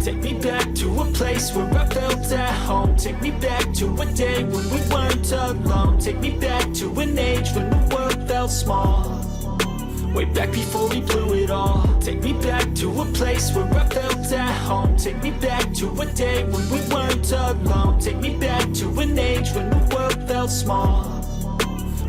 Take me back to a place where I felt at home. Take me back to a day when we weren't alone. Take me back to an age when the world felt small. Way back before we blew it all. Take me back to a place where I felt at home. Take me back to a day when we weren't alone. Take me back to an age when the world felt small.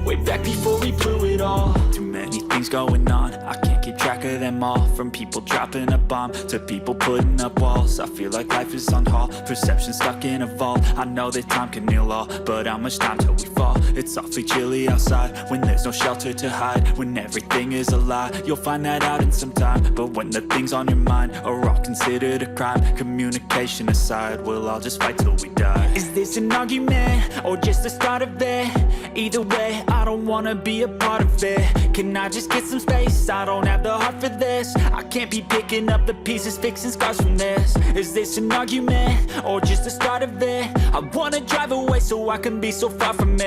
Way back before we blew it all. Too many things going on, I can't keep track of them all. From people dropping a bomb to people putting up walls. I feel like life is on hold, perception stuck in a vault. I know that time can heal all, but how much time till we fall? It's awfully chilly outside, when there's no shelter to hide. When everything is a lie, you'll find that out in some time. But when the things on your mind are all considered a crime, communication aside, we'll all just fight till we die. Is this an argument, or just the start of it? Either way, I don't wanna be a part of it. Can I just get some space? I don't have the heart for this. I can't be picking up the pieces, fixing scars from this. Is this an argument, or just the start of it? I wanna drive away so I can be so far from it.